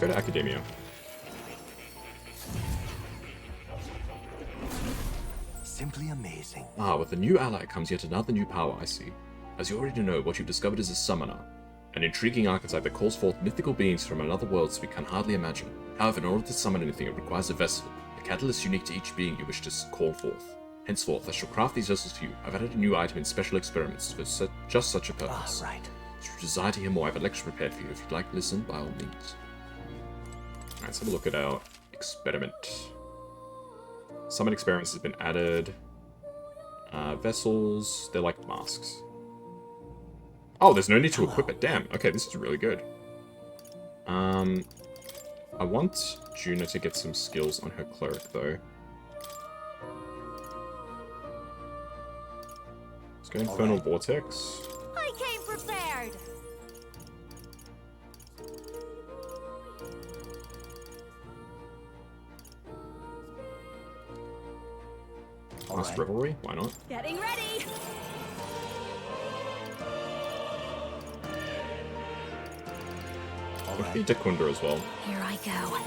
go to Academia. Simply amazing. Ah, with a new ally comes yet another new power, I see. As you already know, what you've discovered is a summoner. An intriguing archetype that calls forth mythical beings from another world we can hardly imagine. However, in order to summon anything, it requires a vessel, a catalyst unique to each being you wish to call forth. Henceforth, I shall craft these vessels for you. I've added a new item in special experiments for just such a purpose. Ah, right. If you desire to hear more, I have a lecture prepared for you. If you'd like to listen, by all means. Alright, let's have a look at our experiment. Summon experiments has been added. Vessels, they're like masks. Oh, there's no need to equip it. Damn. Okay, this is really good. I want Junah to get some skills on her cleric, though. Let's go Infernal Vortex. I came prepared. Last Revelry? Why not? Getting ready. Could be Dekunda as well. Here I go.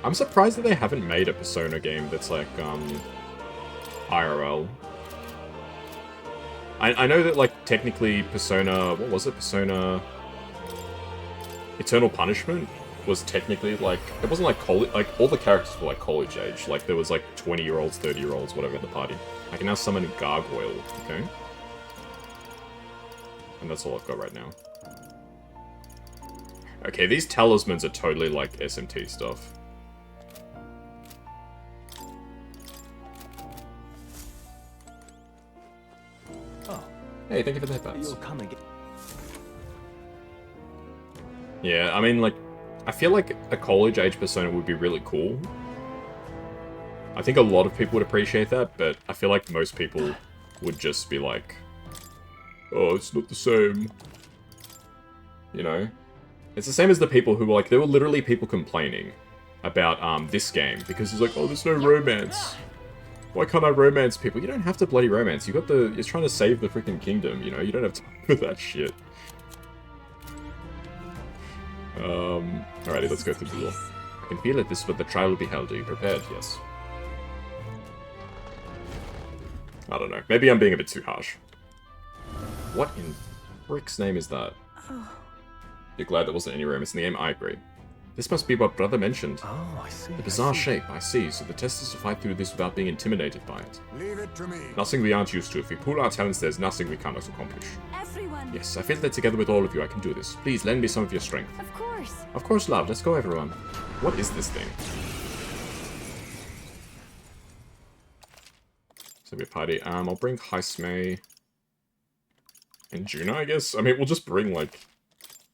I'm surprised that they haven't made a Persona game that's like, IRL. I know that, like, technically Persona... What was it? Persona... Eternal Punishment was technically, like... It wasn't like college... Like, all the characters were, like, college age. Like, there was, like, 20-year-olds, 30-year-olds, whatever, in the party. I can now summon a Gargoyle, okay? And that's all I've got right now. Okay, these talismans are totally, like, SMT stuff. Oh. Hey, thank you for the headbats. You'll come again. Yeah, I mean, like, I feel like a college-age Persona would be really cool. I think a lot of people would appreciate that, but I feel like most people would just be like, oh, it's not the same. You know? It's the same as the people who were like, there were literally people complaining about this game, because it's like, oh, there's no romance. Why can't I romance people? You don't have to bloody romance. You got the... You're trying to save the freaking kingdom, you know? You don't have time for that shit. Alrighty, let's go through the door. I can feel it. This is what the trial will be held. Are you prepared? Yes. I don't know. Maybe I'm being a bit too harsh. What in frick's name is that? You're glad there wasn't any romance in the game? I agree. This must be what Brother mentioned. Oh, I see. The bizarre shape, I see. So the test is to fight through this without being intimidated by it. Leave it to me. Nothing we aren't used to. If we pool our talents, there's nothing we cannot accomplish. Everyone. Yes, I feel that together with all of you, I can do this. Please, lend me some of your strength. Of course. Of course, love. Let's go, everyone. What is this thing? So we have party. I'll bring Haismei and Junah, I guess. I mean, we'll just bring, like,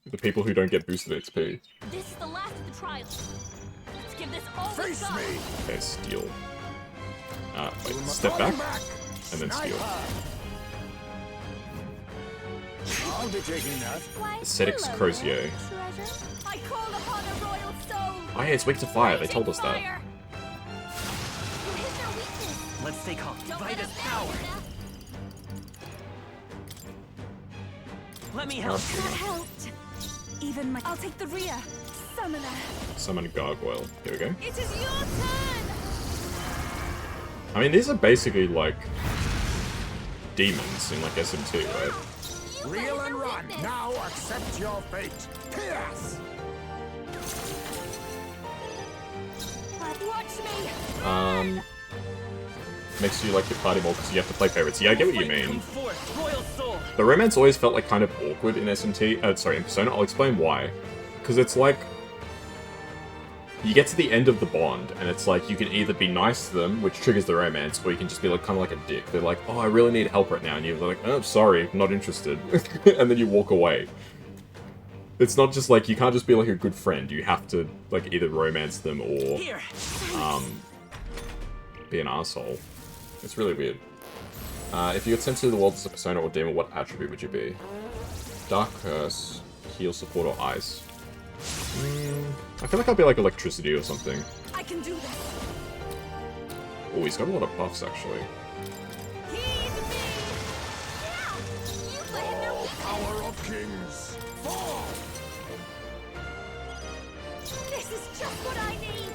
the people who don't get boosted XP. This is the last of the trials. Let's give this all Face we got. me. Okay, steal. Wait, step back, and then steal. I'll be taking that. Why, Ascetics hello Crozier. there, treasure. I call upon a royal soul. Oh yeah, it's weak to fire. They told us that. Fire. What is their weakness? Let's stay calm. Don't Fight let is us power. down. Let me help. That helped. Even my... I'll take the rear. Summoner. Summon Gargoyle. Here we go. It is your turn. I mean, these are basically, like, demons in, like, SMT, right? You Reel guys and are run. witness. Now accept your fate. Chaos. Watch me. Makes you like your party more because you have to play favorites. Yeah, I get what you mean. Come forth, royal soul. The romance always felt like kind of awkward in SMT. Sorry, in Persona. I'll explain why. Because it's like you get to the end of the bond, and it's like you can either be nice to them, which triggers the romance, or you can just be like kind of like a dick. They're like, "Oh, I really need help right now," and you're like, "Oh, sorry, not interested," and then you walk away. It's not just like you can't just be like a good friend. You have to like either romance them or Here. be an asshole. It's really weird. If you got sent to the world as a Persona or demon, what attribute would you be? Dark Curse, Heal, Support, or Ice? I feel like I'll be like Electricity or something. I can do this. Oh, he's got a lot of buffs, actually. Heed me. Yeah. You let him know weakness. Power of kings. Fall. This is just what I need.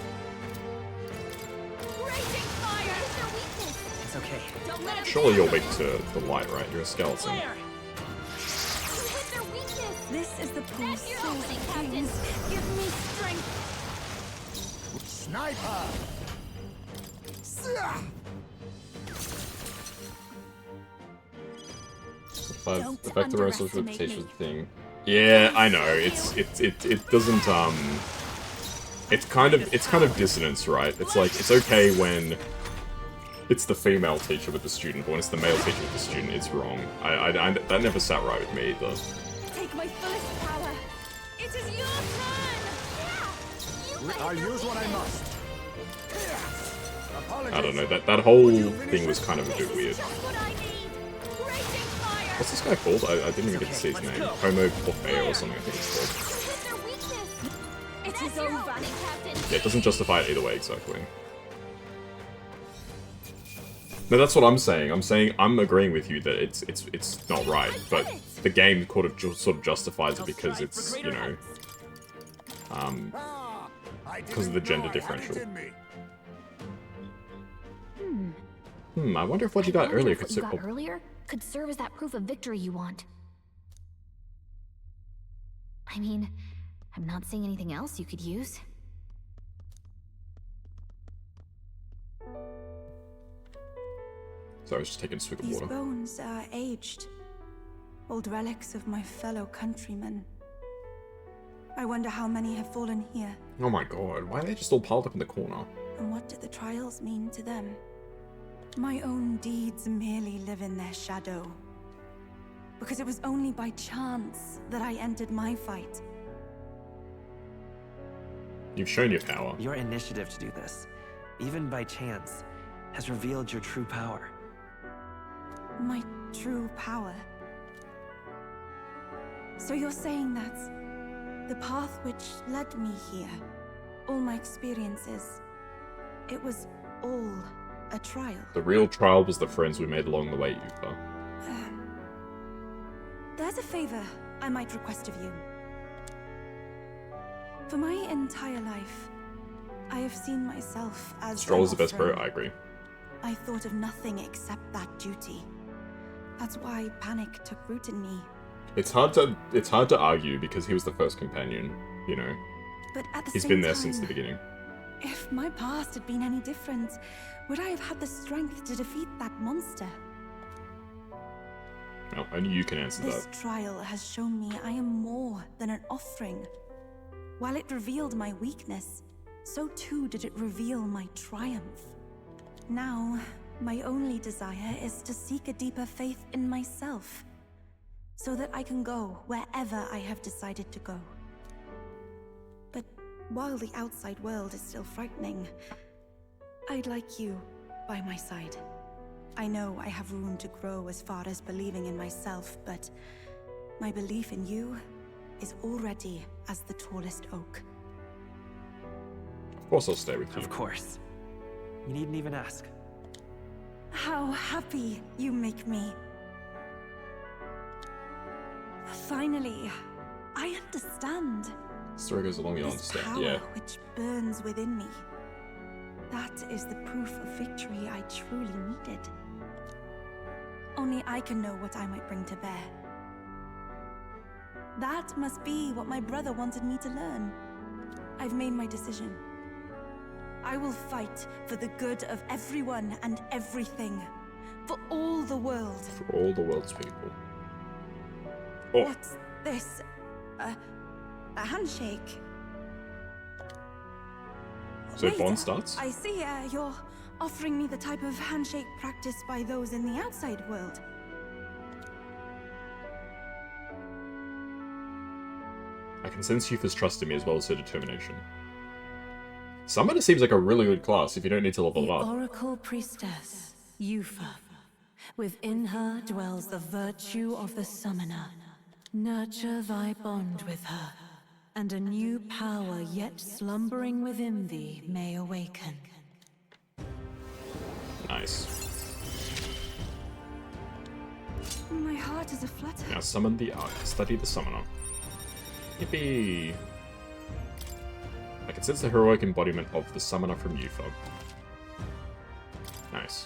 Raging fire. What is their weakness? It's okay. Don't let 'em Surely you're weak to the light, right? You're a skeleton. Flare! You hit their weakness. This is the pool That's your soul opening, kings. Give me strength. Sniper! Sia! Don't Affect the resolution underestimate reputation me. thing. Yeah, I know. It doesn't it's kind of dissonance, right? It's like it's okay when it's the female teacher with the student, but when it's the male teacher with the student, it's wrong. That never sat right with me either. Take my fullest power. It is your turn. I'll use what I must. Apologies. I don't know, that whole thing was kind of a bit weird. Just what I need. Raging fire. What's this guy called? I didn't even get to see his name. Homo Porfeo or something, I think it's called. You hit their weakness. It That's is your over. opening, Captain. Yeah, it doesn't justify it either way, exactly. No, that's what I'm saying. I'm agreeing with you that it's not right, but the game sort of justifies it because it's, you know, because of the gender differential. I wonder if what you got earlier could What you got earlier could serve as that proof of victory you want. I mean, I'm not seeing anything else you could use. So I was just taking a swig of These water. bones are aged. Old relics of my fellow countrymen. I wonder how many have fallen here, Oh my god, why are they just all piled up in the corner? and what do the trials mean to them? My own deeds merely live in their shadow. Because it was only by chance that I entered my fight. You've shown your power. Your initiative to do this, even by chance, has revealed your true power. My true power. So you're saying that the path which led me here, all my experiences, it was all a trial? The real trial was the friends we made along the way, Yuka. There's a favor I might request of you. For my entire life, I have seen myself as Stroll an is the best pro, offering. I agree. I thought of nothing except that duty. That's why panic took root in me. It's hard to argue because he was the first companion, you know. But at the He's same been there time, since the beginning. if my past had been any different, would I have had the strength to defeat that monster? Well, only you can answer This that. trial has shown me I am more than an offering. While it revealed my weakness, so too did it reveal my triumph. Now, my only desire is to seek a deeper faith in myself, so that I can go wherever I have decided to go. But while the outside world is still frightening, I'd like you by my side. I know I have room to grow as far as believing in myself, but my belief in you is already as the tallest oak. Of course I'll stay with you. Of course. You needn't even ask. How happy you make me. Finally, I understand. Story goes along, you'll This understand. power Yeah. which burns within me. That is the proof of victory I truly needed. Only I can know what I might bring to bear. That must be what my brother wanted me to learn. I've made my decision. I will fight for the good of everyone and everything. For all the world. For all the world's people. Oh, What's this? A handshake? so Wait, Bond starts? I see you're offering me the type of handshake practiced by those in the outside world. I can sense Yufa's trust in me as well as her determination. Summoner seems like a really good class if you don't need to level The up. Oracle Priestess, Yufa. Within her dwells the virtue of the Summoner. Nurture thy bond with her, and a new power yet slumbering within thee may awaken. Nice. My heart is aflutter. Now summon the Ark. Study the Summoner. Yippee! I Considers the heroic embodiment of the summoner from Yufa. Nice.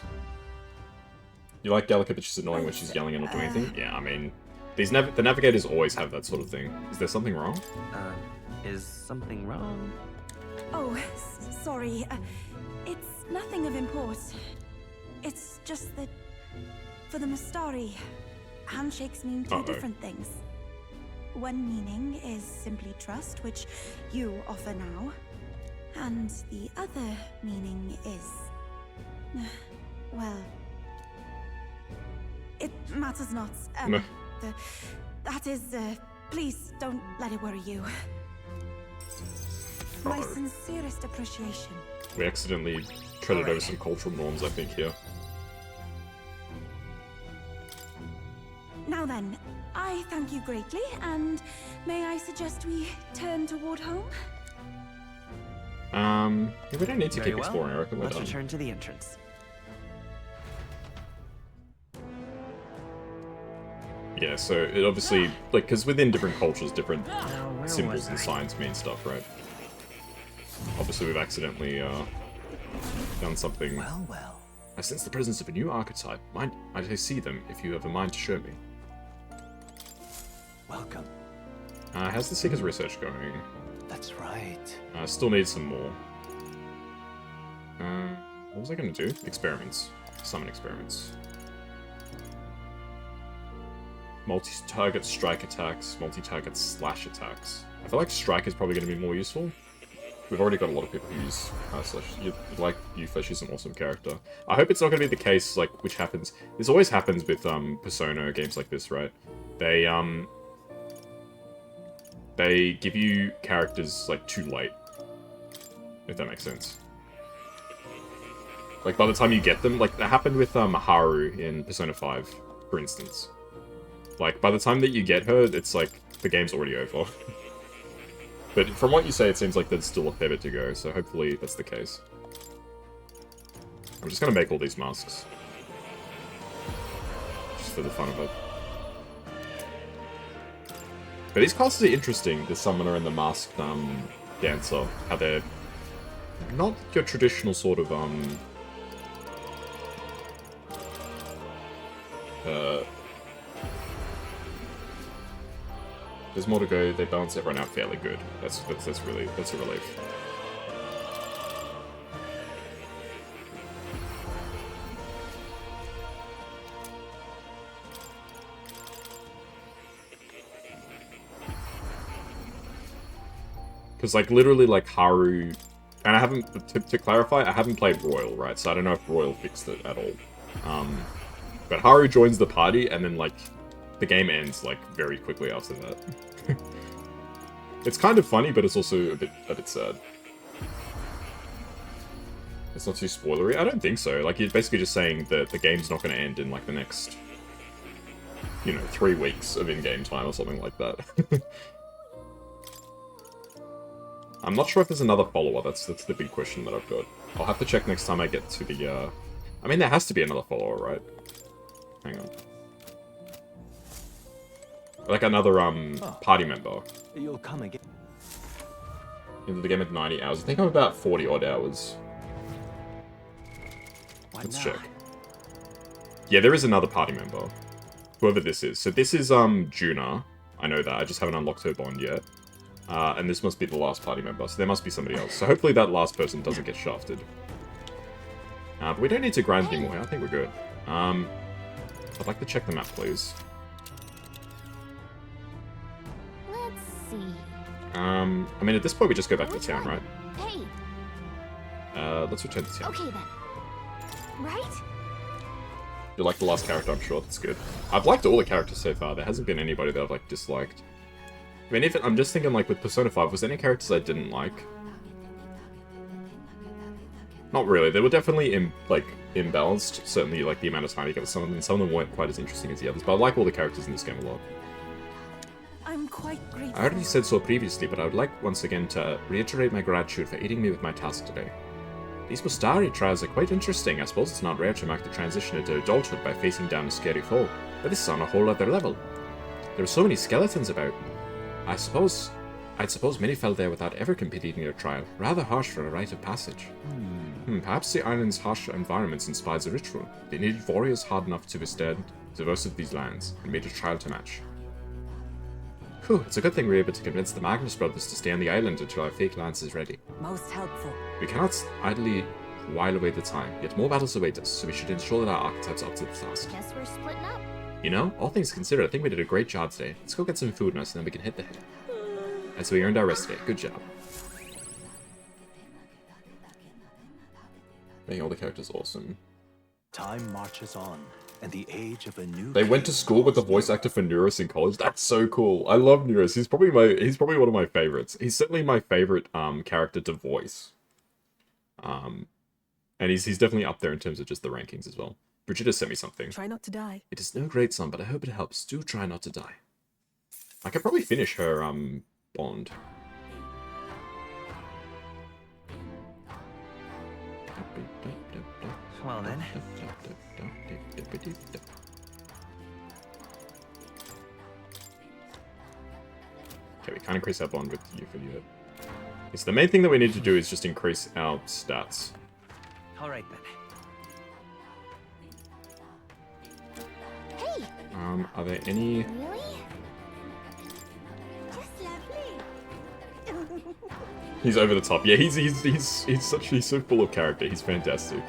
You like Gallica, but she's annoying when she's yelling and not doing anything? Yeah, I mean, the navigators always have that sort of thing. Is there something wrong? Is something wrong? Oh, sorry. It's nothing of import. It's just that for the Mustari, handshakes mean two different things. One meaning is simply trust, which you offer now. And the other meaning is... well... it matters not. That is, please don't let it worry you. My sincerest appreciation. We accidentally treaded over some cultural norms, I think, here. Now then, I thank you greatly, and may I suggest we turn toward home? Yeah, we don't need to Very keep well. exploring, I reckon we're Let's done. return to the entrance. Yeah, so it obviously, like, because within different cultures, different Now, where symbols was and I? signs mean stuff, right? Obviously, we've accidentally done something. Well. I sense the presence of a new archetype. I see them if you have a mind to show me. Welcome. How's the Seeker's research going? That's right. Still need some more. What was I going to do? Experiments. Summon experiments. Multi-target strike attacks, multi-target slash attacks. I feel like strike is probably going to be more useful. We've already got a lot of people who use slash. You like Yufa, she's an awesome character. I hope it's not going to be the case, like, which happens. This always happens with Persona games like this, right? They give you characters like too late. If that makes sense. Like by the time you get them, like that happened with Haru in Persona 5, for instance. Like by the time that you get her, it's like the game's already over. But from what you say, it seems like there's still a fair bit to go, so hopefully that's the case. I'm just gonna make all these masks. Just for the fun of it. But these classes are interesting, the Summoner and the Masked Dancer. How they're not your traditional sort of, there's more to go, they balance everyone out fairly good. That's a relief. Because, like, literally, like, Haru... And I haven't... To clarify, I haven't played Royal, right? So I don't know if Royal fixed it at all. But Haru joins the party, and then, like, the game ends, like, very quickly after that. It's kind of funny, but it's also a bit sad. It's not too spoilery? I don't think so. Like, you're basically just saying that the game's not going to end in, like, the next... 3 weeks of in-game time or something like that. I'm not sure if there's another follower, that's the big question that I've got. I'll have to check next time I get to the, I mean, there has to be another follower, right? Hang on. Like another, party member. You'll come again. Into the game at 90 hours. I think I'm about 40 odd hours. Let's check. Yeah, there is another party member. Whoever this is. So this is, Junah. I know that, I just haven't unlocked her bond yet. And this must be the last party member, so there must be somebody else. So hopefully that last person doesn't get shafted. But we don't need to grind anymore, I think we're good. I'd like to check the map, please. Let's see. I mean, at this point we just go back to Which town, one? right? Hey, Let's return to town. okay then. Right? You like the last character, I'm sure, that's good. I've liked all the characters so far, there hasn't been anybody that I've, like, disliked. I mean, I'm just thinking, like, with Persona 5, was there any characters I didn't like? Not really. They were definitely, imbalanced. Certainly, like, the amount of time you get with some of them. Some of them weren't quite as interesting as the others, but I like all the characters in this game a lot. I'm quite grateful. I already said so previously, but I would like once again to reiterate my gratitude for aiding me with my task today. These Mustari trials are quite interesting. I suppose it's not rare to mark the transition into adulthood by facing down a scary foe, but this is on a whole other level. There are so many skeletons about. I suppose I'd suppose many fell there without ever completing their trial. Rather harsh for a rite of passage. Perhaps the island's harsh environments inspired the ritual. They needed warriors hard enough to withstand the worst of these lands, and made a trial to match. Whew, it's a good thing we were able to convince the Magnus brothers to stay on the island until our fake lance is ready. Most helpful. We cannot idly while away the time, yet more battles await us, so we should ensure that our archetypes are up to the task. Guess we're splitting up. You know, all things considered, I think we did a great job today. Let's go get some food now, so then we can hit the hay. And so we earned our rest today. Good job. Making all the characters awesome. Time marches on, and the age of a new. They went to school with the voice actor for Neurus in college. That's so cool. I love Neurus. He's probably one of my favorites. He's certainly my favorite character to voice. And he's definitely up there in terms of just the rankings as well. Brigitte sent me something. Try not to die. It is no great sum, but I hope it helps. Do try not to die. I could probably finish her bond. Well then. Okay, we can't increase our bond with Euphil yet. So the main thing that we need to do is just increase our stats. Alright then. Hey! Are there any... Really? He's over the top. Yeah, he's so full of character. He's fantastic.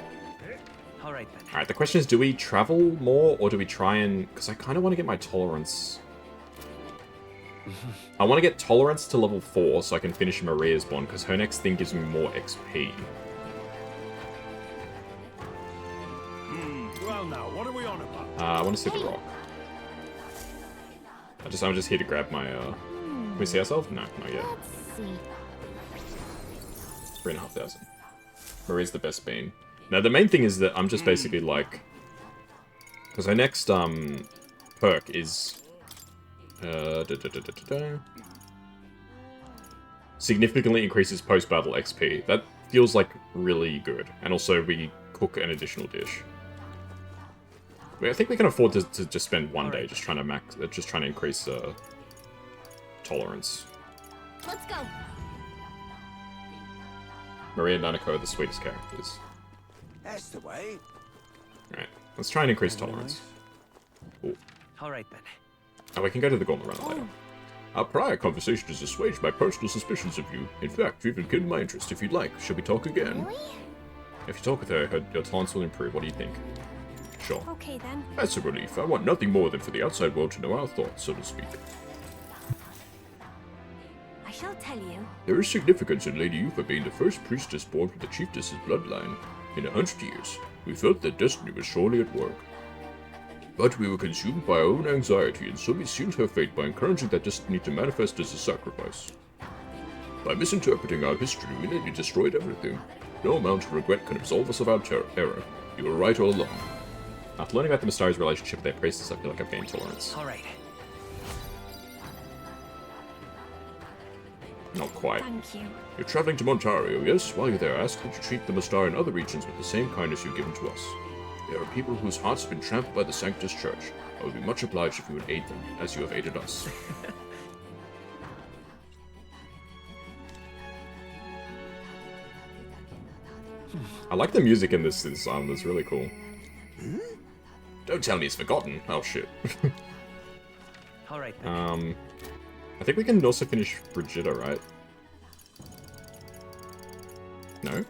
Alright then. Alright, the question is, do we travel more, or do we try and... Because I kind of want to get my tolerance... I want to get tolerance to level 4 so I can finish Maria's bond, because her next thing gives me more XP. Well now, what are we on about? I want to see the rock. I'm just here to grab my, Can we see ourselves? No, not yet. Let's see. 3,500. Maria's the best bean. Now, the main thing is that I'm just basically like... Because her next, perk is... significantly increases post-battle XP. That feels like really good. And also, we cook an additional dish. I think we can afford to just spend one day just trying to increase tolerance. Let's go. Maria and Nanako are the sweetest characters. That's the way. Alright, let's try and increase tolerance. Ooh. Alright then. Oh, we can go to the Gauntlet Runner later. Our prior conversation has assuaged my personal suspicions of you. In fact, you've rekindled my interest. If you'd like, shall we talk again? Really? If you talk with her, your tolerance will improve. What do you think? Sure. Okay then. That's a relief. I want nothing more than for the outside world to know our thoughts, so to speak. I shall tell you. There is significance in Lady Yufa being the first priestess born from the chiefess's bloodline. In 100 years, we felt that destiny was surely at work. But we were consumed by our own anxiety, and so we sealed her fate by encouraging that destiny to manifest as a sacrifice. By misinterpreting our history, we nearly destroyed everything. No amount of regret can absolve us of our error. You were right all along. After learning about the Mystari's relationship with their priestess, I feel like I've gained tolerance. Alright. Not quite. Thank you. You're traveling to Montario, yes? While you're there, ask that you treat the Mystar in other regions with the same kindness you've given to us. There are people whose hearts have been trampled by the Sanctus Church. I would be much obliged if you would aid them, as you have aided us. I like the music in this song, it's really cool. Don't tell me it's forgotten. Oh shit. Alright then. I think we can also finish Brigitte, right? No?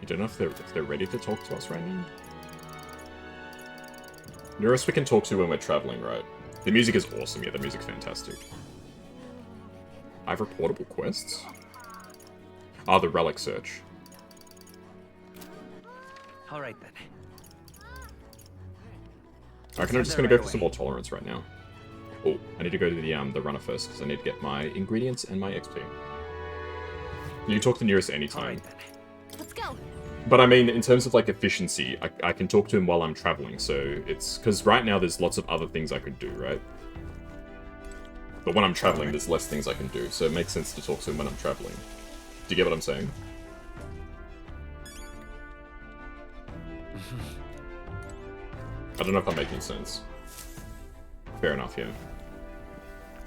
You don't know if they're ready to talk to us right now? Nearest we can talk to when we're traveling, right? The music is awesome, yeah, the music's fantastic. I have reportable quests? Ah, the relic search. Alright then. I reckon I'm just gonna go for some more tolerance right now. Oh, I need to go to the runner first, because I need to get my ingredients and my XP. You can talk to Nearest anytime. Alright then. Let's go. But I mean, in terms of like efficiency, I can talk to him while I'm traveling, so it's... Because right now there's lots of other things I could do, right? But when I'm traveling, there's less things I can do, so it makes sense to talk to him when I'm traveling. Do you get what I'm saying? I don't know if I'm making sense. Fair enough, yeah.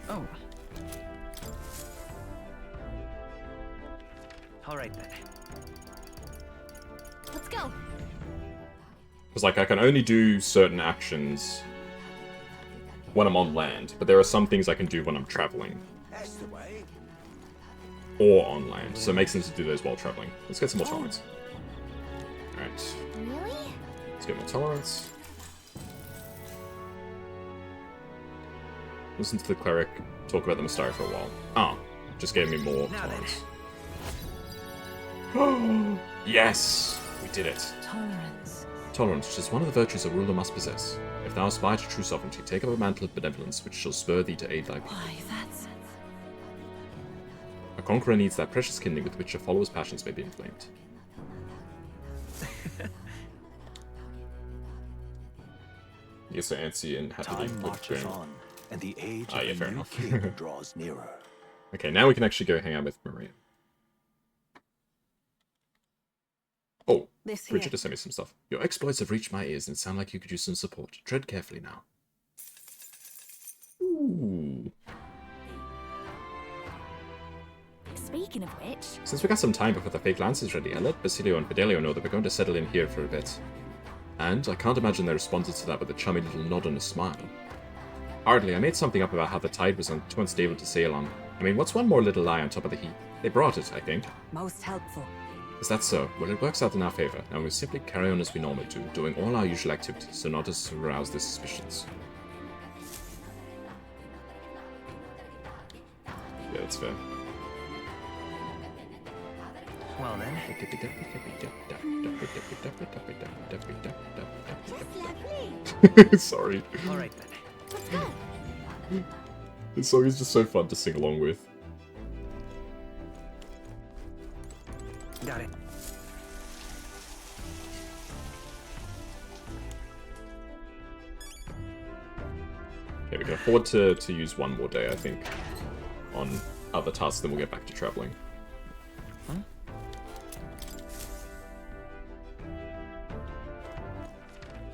Oh. All right then. Let's go. Because, like, I can only do certain actions when I'm on land, but there are some things I can do when I'm traveling. That's the way. Or on land, so it makes sense to do those while traveling. Let's get some more tolerance. Alright, Really? let's get more tolerance. Listen to the cleric talk about the Mystari for a while. Ah, just gave me more Now then. tolerance. Yes! We did it. Tolerance. Tolerance, which is one of the virtues a ruler must possess. If thou aspire to true sovereignty, take up a mantle of benevolence, which shall spur thee to aid thy people. Why, that's... A conqueror needs that precious kindling with which a follower's passions may be inflamed. Yes, so Antsy and happily Time marches on, and the age Ah, yeah, of fair the new enough. king draws nearer. Okay, now we can actually go hang out with Maria. Oh, This here. Richard just sent me some stuff. Your exploits have reached my ears and sound like you could use some support. Tread carefully now. Ooh. Speaking of which, Since we got some time before the fake lance is ready, I let Basilio and Fidelio know that we're going to settle in here for a bit. And I can't imagine they responded to that with a chummy little nod and a smile. Hardly, I made something up about how the tide was too unstable to sail on. I mean, what's one more little lie on top of the heap? They brought it, I think. most helpful. Is that so? Well, it works out in our favor, and we'll simply carry on as we normally do, doing all our usual activities, so not as to arouse their suspicions. Yeah, that's fair. Well then. Sorry. All right then. This song is just so fun to sing along with. Got it. Okay, we can afford to use one more day, I think, on other tasks, then we'll get back to traveling.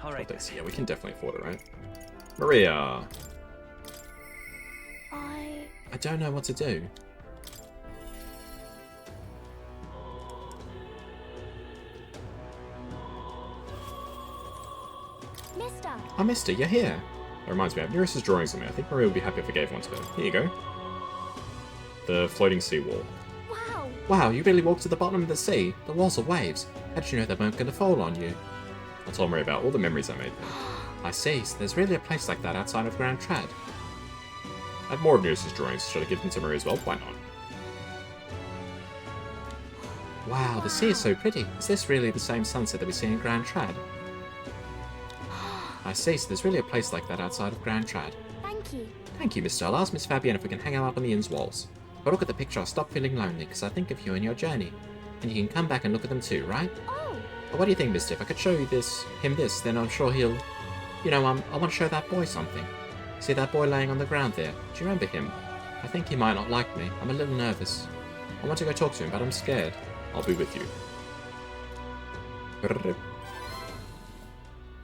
All right. Days. Yeah, we can definitely afford it, right? Maria! I don't know what to do. Mister. Oh, mister, you're here. That reminds me, I have Neris's drawings on me. I think Maria would be happy if I gave one to her. Here you go. The floating seawall. Wow. Wow, you really walked to the bottom of the sea? The walls are waves. How did you know they weren't going to fall on you? I told Maria about all the memories I made there. I see, so there's really a place like that outside of Grand Trad. I have more of Neris's drawings. Should I give them to Maria as well? Why not? Wow, the sea is so pretty. Is this really the same sunset that we see in Grand Trad? I see, so there's really a place like that outside of Grand Trad. Thank you. Thank you, mister. I'll ask Miss Fabienne if we can hang out up on the inn's walls. But look at the picture, I'll stop feeling lonely, because I think of you and your journey. And you can come back and look at them too, right? Oh. But what do you think, mister? If I could show you him this, then I'm sure he'll... You know, I want to show that boy something. See that boy laying on the ground there? Do you remember him? I think he might not like me. I'm a little nervous. I want to go talk to him, but I'm scared. I'll be with you.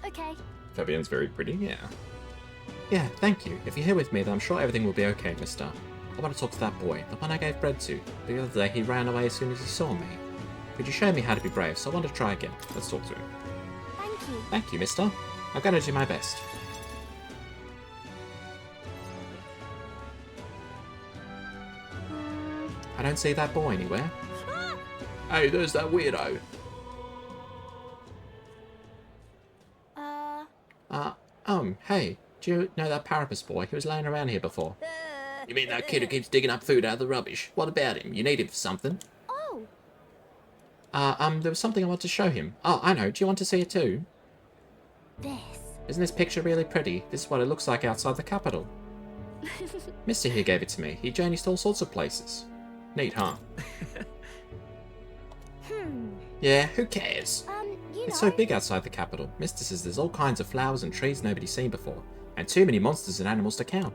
Okay. Fabienne's very pretty, yeah. Yeah, thank you. If you're here with me, then I'm sure everything will be okay, mister. I want to talk to that boy, the one I gave bread to. The other day he ran away as soon as he saw me. Could you show me how to be brave? So I want to try again. Let's talk to him. Thank you. Thank you, mister. I'm going to do my best. I don't see that boy anywhere. Hey, there's that weirdo. Hey, do you know that Parapus boy? He was laying around here before. You mean that kid who keeps digging up food out of the rubbish? What about him? You need him for something? Oh. There was something I want to show him. Oh, I know. Do you want to see it too? This. Isn't this picture really pretty? This is what it looks like outside the capital. Mister here gave it to me. He journeys to all sorts of places. Neat, huh? Yeah, who cares? You It's know. so big outside the capital. Mister says there's all kinds of flowers and trees nobody's seen before, and too many monsters and animals to count.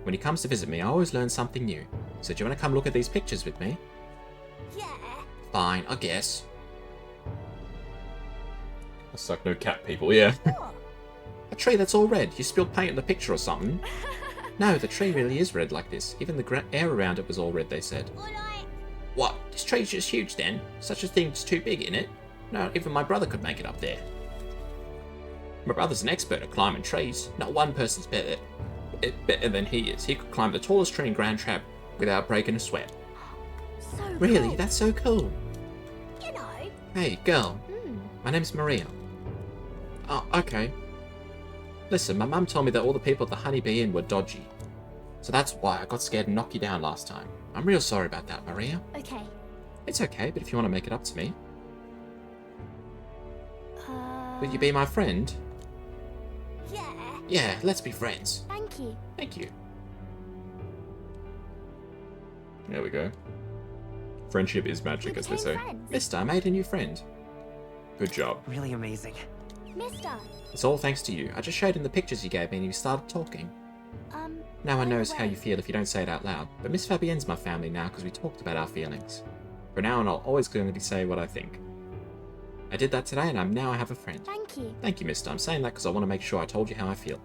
When he comes to visit me, I always learn something new. So do you want to come look at these pictures with me? Yeah. Fine, I guess. I suck no cat people, yeah. A tree that's all red. You spilled paint on the picture or something. No, the tree really is red like this. Even the air around it was all red, they said. What? This tree's just huge then? Such a thing's too big, isn't it? No, even my brother could make it up there. My brother's an expert at climbing trees. Not one person's better than he is. He could climb the tallest tree in Grand Trap without breaking a sweat. So Really? cool. That's so cool. You know. Hey, girl. My name's Maria. Oh, okay. Listen, my mum told me that all the people at the Honeybee Inn were dodgy. So that's why I got scared and knocked you down last time. I'm real sorry about that, Maria. Okay. It's okay, but if you want to make it up to me, Uh. will you be my friend? Yeah. Yeah, let's be friends. Thank you. Thank you. There we go. Friendship is magic, We as they became say. friends. Mister, I made a new friend. Good job. Really amazing. Mister. It's all thanks to you. I just showed him the pictures you gave me and he started talking. No one by the knows how way- you feel if you don't say it out loud, but Miss Fabienne's my family now because we talked about our feelings. From now on, I'll always going to say what I think. I did that today and now I have a friend. Thank you. Thank you, mister. I'm saying that because I want to make sure I told you how I feel.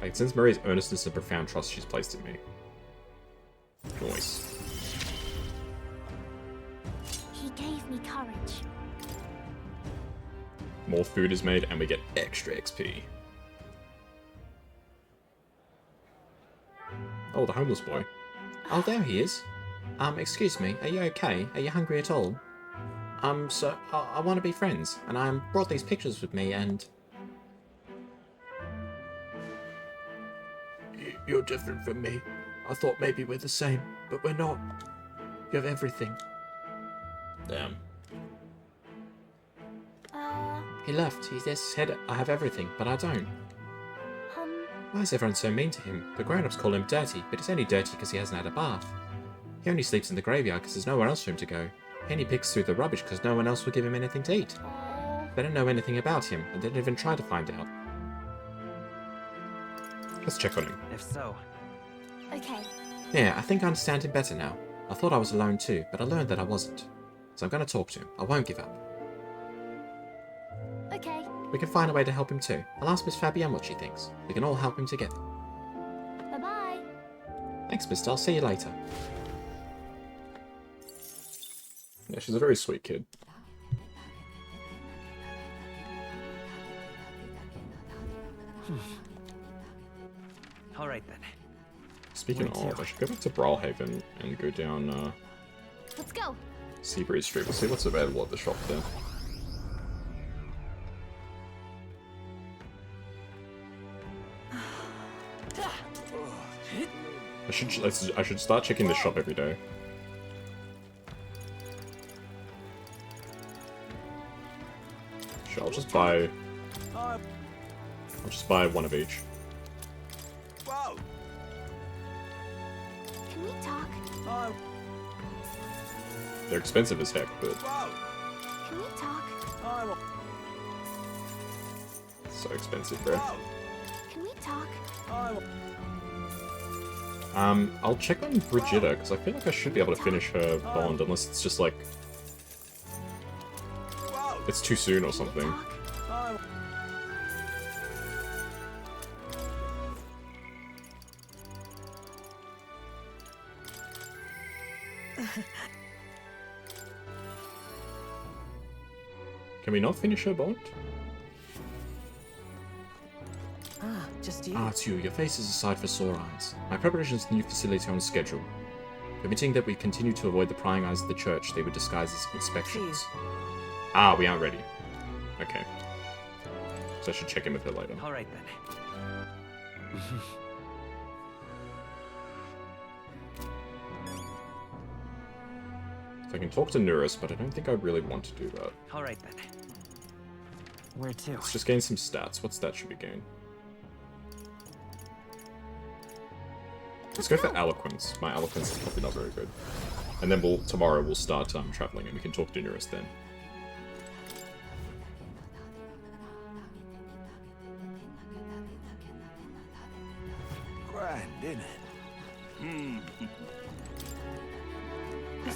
I can sense Maria's earnestness and profound trust she's placed in me. Noise. He gave me courage. More food is made and we get extra XP. Oh, the homeless boy. Oh, there he is. Excuse me, are you okay? Are you hungry at all? So, I want to be friends, and I brought these pictures with me, and... You're different from me. I thought maybe we're the same, but we're not. You have everything. Damn. He left. He just said I have everything, but I don't. Why is everyone so mean to him? The grown-ups call him dirty, but he's only dirty because he hasn't had a bath. He only sleeps in the graveyard because there's nowhere else for him to go. He only picks through the rubbish because no one else will give him anything to eat. They don't know anything about him, and they didn't even try to find out. Let's check on him. If so, Okay. Yeah, I think I understand him better now. I thought I was alone too, but I learned that I wasn't. So I'm going to talk to him. I won't give up. Okay. We can find a way to help him too. I'll ask Miss Fabienne what she thinks. We can all help him together. Bye-bye. Thanks, mister. I'll see you later. Yeah, she's a very sweet kid. all right then. Speaking Where of, to? I should go back to Brawlhaven and go down Let's go. Seabreeze Street. We'll see what's available at the shop there. I should start checking the shop every day. Sure, I'll just buy one of each. Can we talk? They're expensive as heck, but Can we talk? so expensive, bro. Can we talk? I'll check on Brigitta, because I feel like I should be able to finish her bond, unless it's just like... it's too soon or something. Talk? Can we not finish her bond? Just you. Ah, it's you. Your face is a sight for sore eyes. My preparations to the new facility are on schedule. Permitting that we continue to avoid the prying eyes of the church, they would disguise as inspections. Ah, we aren't ready. Okay. So I should check in with her later. All right then. So I can talk to Nurus, but I don't think I really want to do that. All right then. Where to? Let's just gain some stats. What stats should we gain? Let's go for Eloquence. My Eloquence is probably not very good. And then tomorrow we'll start traveling and we can talk to Nurus then. Grand, isn't it?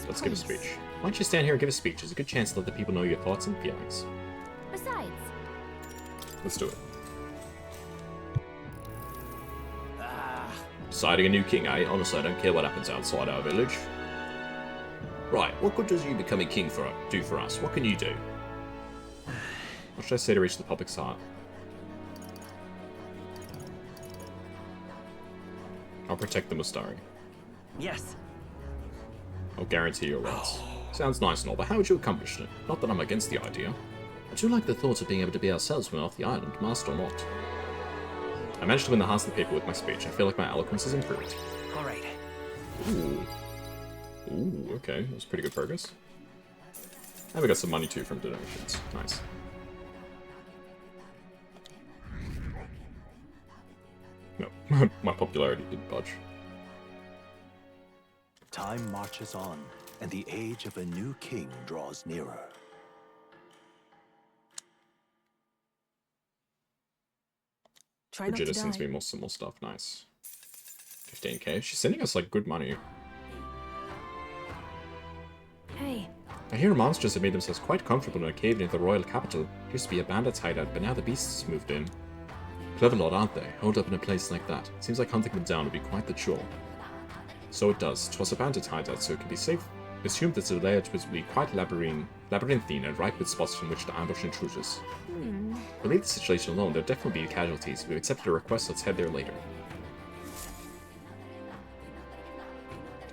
Let's give a speech. Why don't you stand here and give a speech? It's a good chance to let the people know your thoughts and feelings. Besides, Let's do it. Deciding a new king, eh? Honestly, I don't care what happens outside our village. Right, what good does you becoming king do for us? What can you do? What should I say to reach the public's heart? I'll protect the Mustari. Yes. I'll guarantee your rights. Sounds nice and all, but how would you accomplish it? Not that I'm against the idea. I do like the thought of being able to be ourselves when off the island, masked or not. I managed to win the hearts of the people with my speech. I feel like my eloquence has improved. All right. Ooh. Ooh, okay. That was pretty good progress. And we got some money too from donations. Nice. No, my popularity didn't budge. Time marches on, and the age of a new king draws nearer. Try not to Vegeta sends die. me some more stuff. Nice. 15k. She's sending us, like, good money. Hey, I hear monsters have made themselves quite comfortable in a cave near the royal capital. It used to be a bandit's hideout, but now the beasts moved in. Clever lot, aren't they? Holed up in a place like that. Seems like hunting them down would be quite the chore. So it does. 'Twas a bandit's hideout, so it can be safe. Assumed that the layout was be quite labyrinthine and ripe with spots from which to ambush intruders. To leave the situation alone, there'll definitely be casualties. We've accepted a request, let's head there later.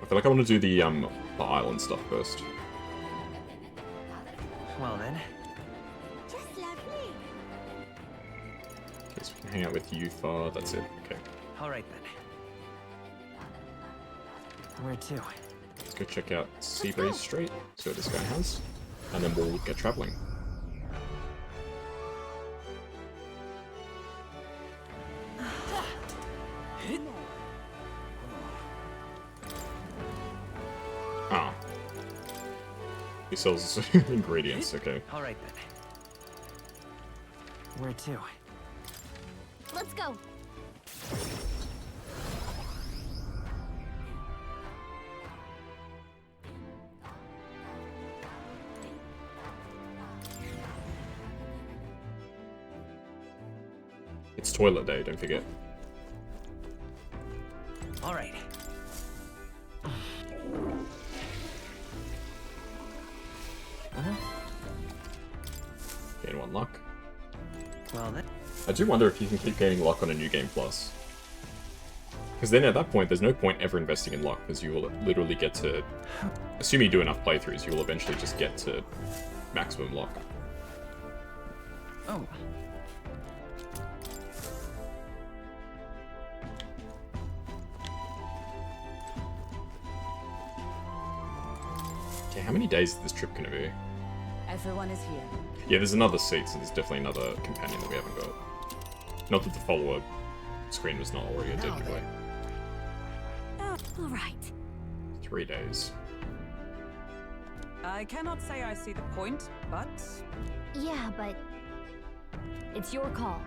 I feel like I want to do the island stuff first. Well then. Just lovely. Okay, so we can hang out with Yufa, that's it. Okay. All right then. Where to? Let's go check out Seabreeze Strait, see what this guy has. And then we'll get traveling. Ah. He sells ingredients, okay. All right then. Where to? let's go. It's toilet day, don't forget. All right. Gain 1 luck. Well then. I do wonder if you can keep gaining luck on a new game plus. Because then at that point, there's no point ever investing in luck, because you will literally get to... Assuming you do enough playthroughs, you will eventually just get to maximum luck. Oh. Okay, how many days is this trip going to be? Everyone is here. Yeah, there's another seat, so there's definitely another companion that we haven't got. Not that the follower screen was not already a giveaway. All right. 3 days. I cannot say I see the point, but Yeah, but it's your call.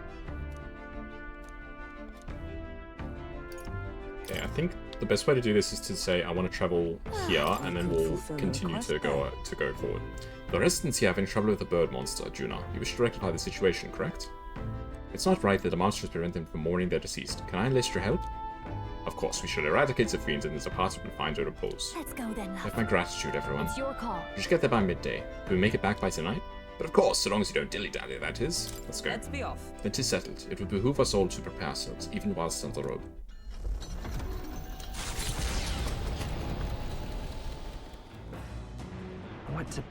Okay, I think the best way to do this is to say I want to travel here, and then we'll continue to go forward. The residents here are having trouble with the bird monster, Junah. You wish to rectify the situation, correct? It's not right that the monsters prevent them from mourning their deceased. Can I enlist your help? Of course, we should eradicate the fiends in this apartment and find a repose. Let's go then. Have my gratitude, everyone. It's your call. You should get there by midday. Can we make it back by tonight? But of course, so long as you don't dilly-dally, that is. Let's go. let's be off. Then 'tis settled. It would behoove us all to prepare ourselves, even whilst on the road. What to?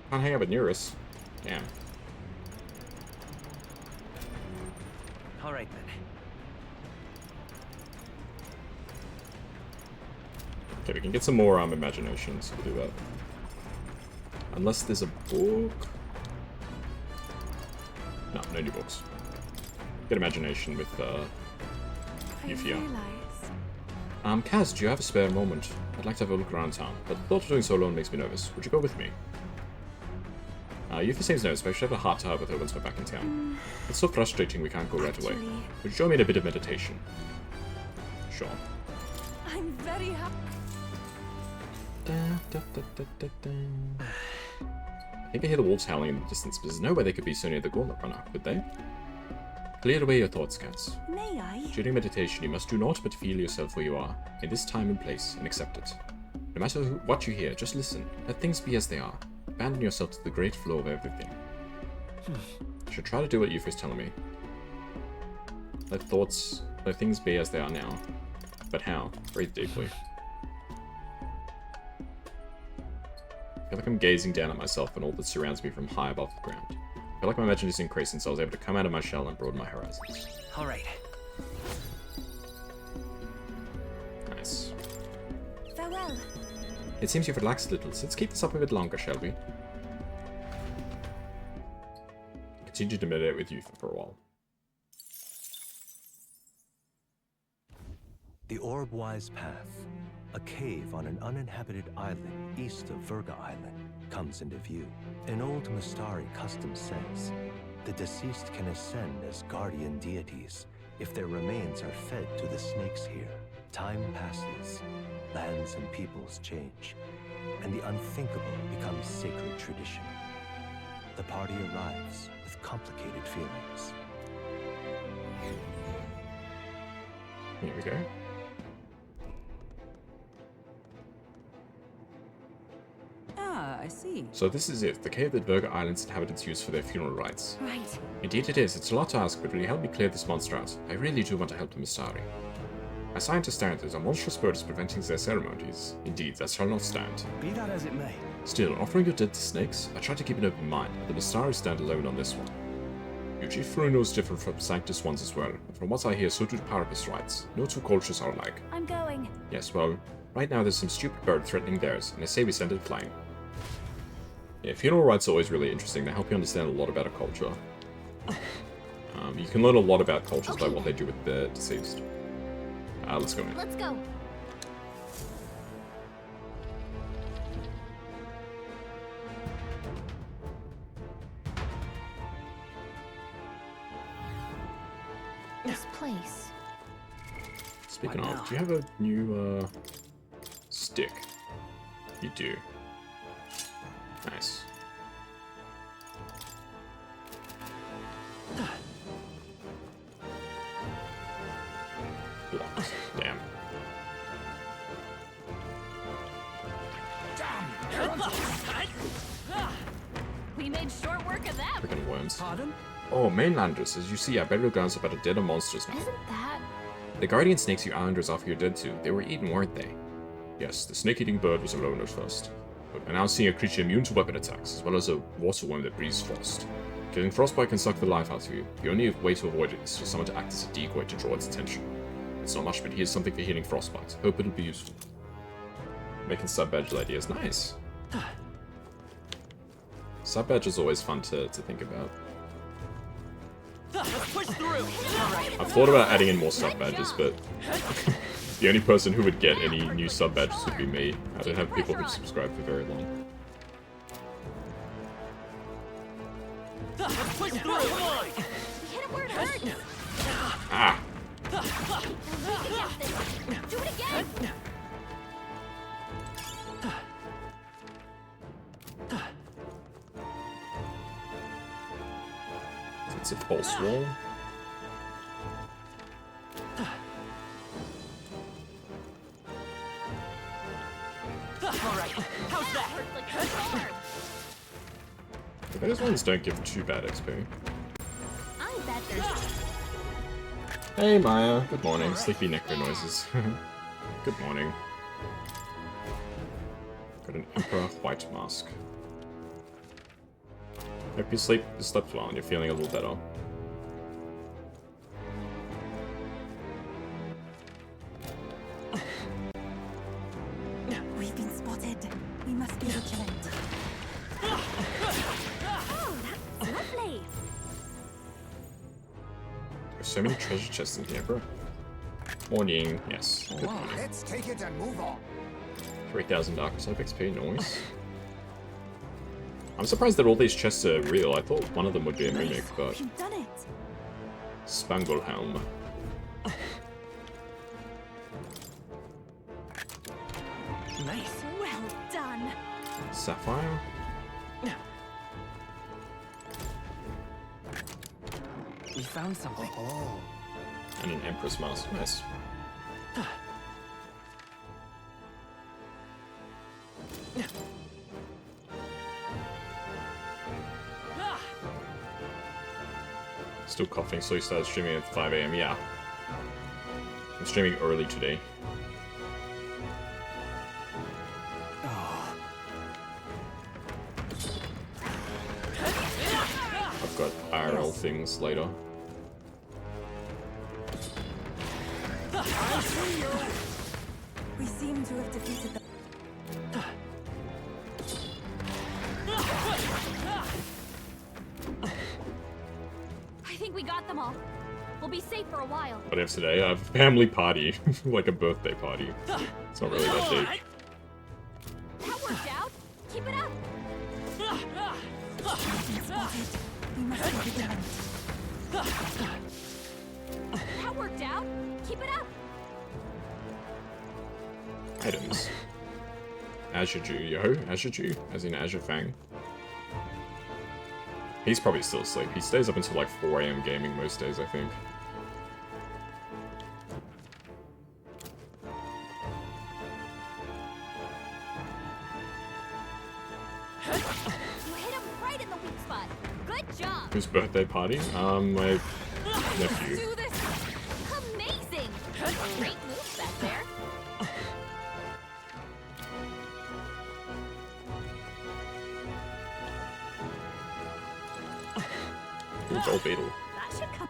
Can't hang out with Neurus. Damn. All right then. Okay, we can get some more imagination, so we'll do that. Unless there's a book. No, no new books. Get imagination with Euphia. Kaz, do you have a spare moment? I'd like to have a look around town, but the thought of doing so alone makes me nervous. Would you go with me? Euphia seems nervous, but I should have a heart to heart with her once we're back in town. It's so frustrating we can't go right away. Would you join me in a bit of meditation? Sure. I'm very happy. I think I hear the wolves howling in the distance, but there's no way they could be so near the gauntlet runner, could they? Clear away your thoughts, cats. May I? During meditation, you must do naught but feel yourself where you are, in this time and place, and accept it. No matter what you hear, just listen. Let things be as they are. Abandon yourself to the great flow of everything. I should try to do what Yuffie's telling me. Let things be as they are now. But how? Breathe deeply. I feel like I'm gazing down at myself and all that surrounds me from high above the ground. I feel like my imagination is increased since I was able to come out of my shell and broaden my horizons. All right. Nice. Farewell. It seems you've relaxed a little, so let's keep this up a bit longer, shall we? Continue to meditate with you for a while. The Orbwise Path, a cave on an uninhabited island east of Virga Island, comes into view. An old Mystari custom says the deceased can ascend as guardian deities if their remains are fed to the snakes here. Time passes, lands and peoples change, and the unthinkable becomes sacred tradition. The party arrives with complicated feelings. Here we go. Ah, I see. So this is it, the cave that Virga Island's inhabitants use for their funeral rites. Right. Indeed it is. It's a lot to ask, but will you help me clear this monster out? I really do want to help the Mystari. As scientists stand, there's a monstrous bird is preventing their ceremonies. Indeed, that shall not stand. Be that as it may. Still, offering your dead to snakes, I try to keep an open mind. The Mystari stand alone on this one. Your chief Furuno is different from Sanctus ones as well, and from what I hear, so do the Parapus rites. No two cultures are alike. I'm going. Yes, well, right now there's some stupid bird threatening theirs, and I say we send it flying. Yeah, funeral rites are always really interesting. They help you understand a lot about a culture. You can learn a lot about cultures by what they do with the deceased. Let's go in. Let's go. This place. Speaking What of, now? do you have a new stick? You do. Nice. Blocked. Damn. We made short work of that. Freaking worms. Pardon? Oh, mainlanders, as you see, our burial grounds are about dead of monsters now. Isn't that? The guardian snakes you islanders offer your dead to, they were eaten, weren't they? Yes, the snake-eating bird was alone at first. But we're now seeing a creature immune to weapon attacks, as well as a water worm that breathes frost. Killing frostbite can suck the life out of you. The only way to avoid it is for someone to act as a decoy to draw its attention. It's not much, but here's something for healing frostbite. Hope it'll be useful. Making sub-badge ideas. Nice. Sub-badge is always fun to think about. Push through. I've thought about adding in more sub-badges, but the only person who would get any new sub-badges would be me. I don't have people who subscribe for very long. Push through. Come on. We hit it where it hurts. Ah! Do it again. It's a pulse wall. Alright, how's that? Hurts like a sword. But those ones don't give too bad XP. I bet there's. Hey Maya, good morning. Sleepy necro noises. Good morning. Got an Emperor White Mask. Hope you slept well and you're feeling a little better. We've been spotted. We must be vigilant. Oh, that's lovely. There's so many treasure chests in here, bro. Morning, yes. Good morning. Let's take it and move on. 3,000 Dark Side XP, nice. I'm surprised that all these chests are real. I thought one of them would be a mimic, but... You've done it. Spanglehelm. Nice. Well done. Sapphire? We found something. Oh. And an Empress mask. Nice. Still coughing, so you started streaming at 5 AM. Yeah. I'm streaming early today. I've got IRL things later. We seem to have defeated the... I think we got them all. We'll be safe for a while. What I have today? I have a family party. Like a birthday party. It's not really that big. That worked out. Keep it up. We must be vigilant. That worked out. Keep it up. Items. Azure Jew, yo. Azure Jew, as in Azure Fang. He's probably still asleep. He stays up until like 4 AM gaming most days, I think. You hit him right in the weak spot. Good job. Whose birthday party? My nephew. Do this. Amazing. Great moves back there. Ooh, Gold Beetle. That should come.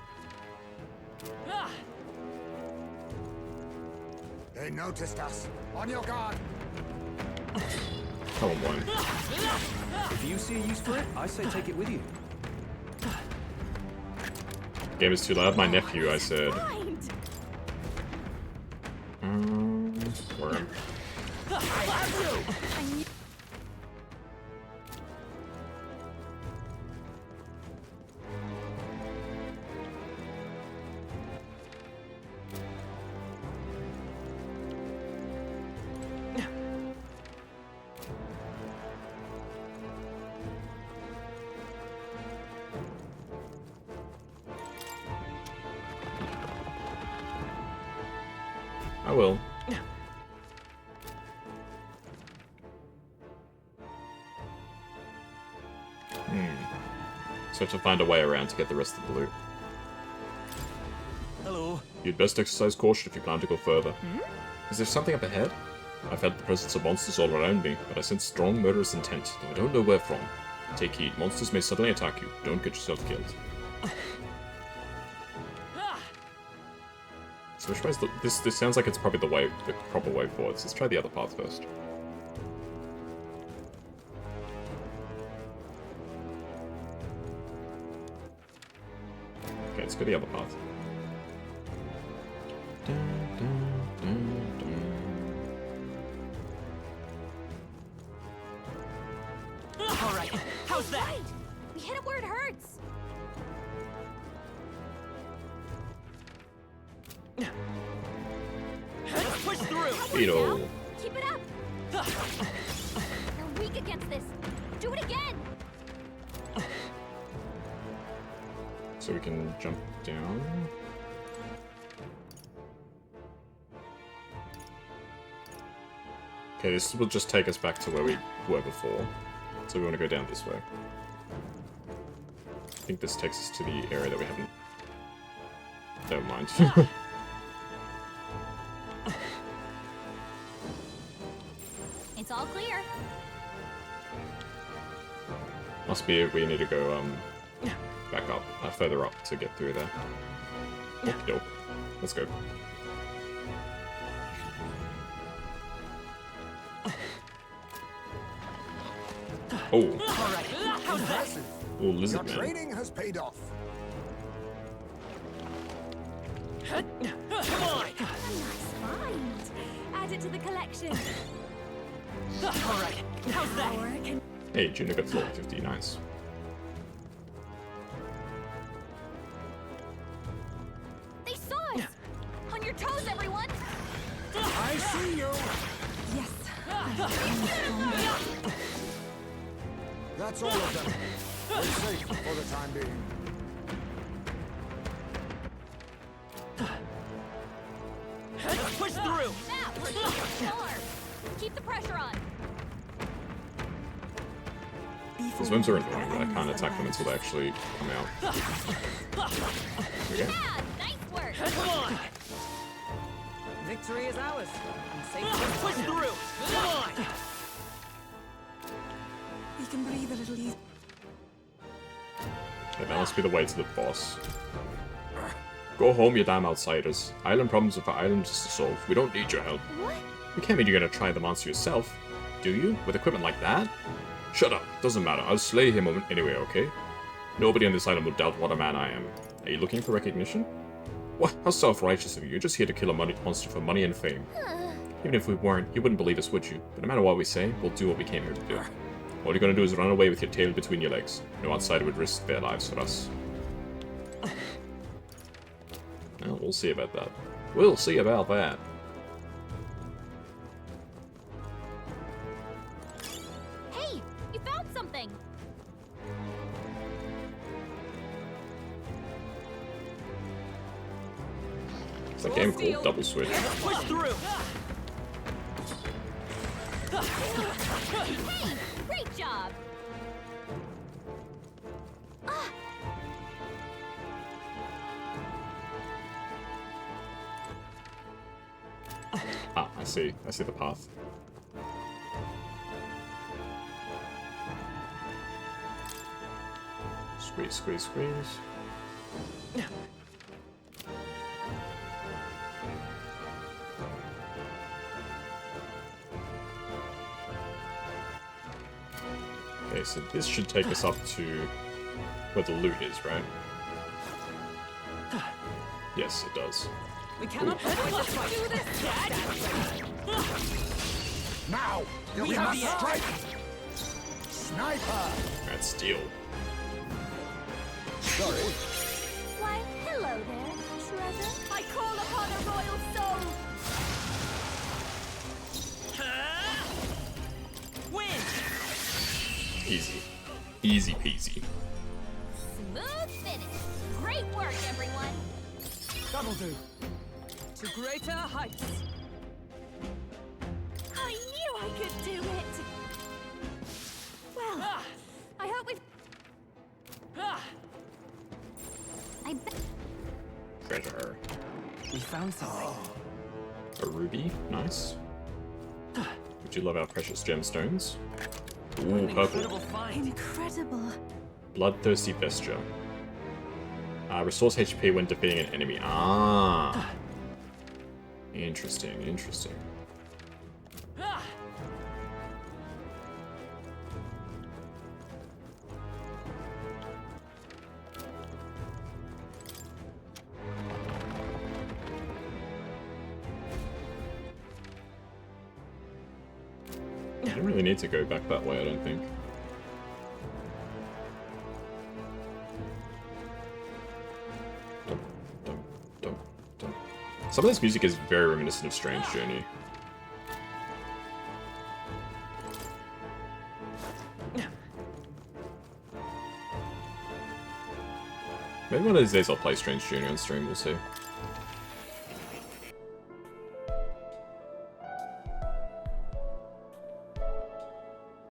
They noticed us. On your guard. Come on, one. If you see a use for it, I say take it with you. Game is too loud. My nephew, I said. Mind. Worm. I will. So I have to find a way around to get the rest of the loot. Hello. You'd best exercise caution if you plan to go further. Is there something up ahead? I felt the presence of monsters all around me, but I sense strong murderous intent, though I don't know where from. Take heed, monsters may suddenly attack you. Don't get yourself killed. So which way is the... This sounds like it's probably the proper way forward, so let's try the other path first. Okay, let's go the other path. Alright, how's that? Right. We hit it where it hurts. Let's push through! Beetle. Keep it up. You're weak against this. Do it again. So we can jump down. Okay, this will just take us back to where we were before. So we want to go down this way. I think this takes us to the area that we haven't... Never mind. It's all clear. Must be we need to go back up, further up to get through there. Okie doke. Let's go. Oh. Impressive. Oh, Your lizard man. training has paid off. Nice find. Add it to the collection. Alright, how's that? Hey, Junah got floor 50, nice. They saw us. On your toes, everyone. I see you. Yes. That's all of them. We're safe for the time being. These whims are annoying, but I can't attack them until they actually come out. Okay. Yeah, nice work. Come on! Victory is ours. Let's push through! Come on! We can breathe a little easier. Okay, that must be the way to the boss. Go home, you damn outsiders. Island problems are for islanders to solve. We don't need your help. What? You can't mean you're gonna try the monster yourself, do you? With equipment like that? Shut up. Doesn't matter. I'll slay him anyway, okay? Nobody on this island will doubt what a man I am. Are you looking for recognition? What? How self-righteous of you. You're just here to kill a monster for money and fame. Even if we weren't, you wouldn't believe us, would you? But no matter what we say, we'll do what we came here to do. All you're gonna do is run away with your tail between your legs. No outsider would risk their lives for us. Well, we'll see about that. We'll see about that. Hey, you found something. It's a game called Double Switch. Push through! Hey, great job. Ah, I see. I see the path. Squeeze, squeeze, squeeze. Okay, so this should take us up to where the loot is, right? Yes, it does. We cannot do this! Now! You We have must the edge. strike! Sniper! That's steel. Sorry. Why, hello there, treasure. I call upon a royal soul. Win! Easy. Easy peasy. Smooth finish. Great work, everyone. That'll do. To greater heights. I knew I could do it. Well, I hope we've... I bet... Treasure. We found something. A ruby. Nice. Would you love our precious gemstones? Ooh, Incredible purple. find. Incredible. Bloodthirsty vesture. Restores HP when defeating an enemy. Ah. Interesting, interesting. I don't really need to go back that way, I don't think. Dum, dum, dum, dum. Some of this music is very reminiscent of Strange Journey. Maybe one of these days I'll play Strange Journey on stream, we'll see.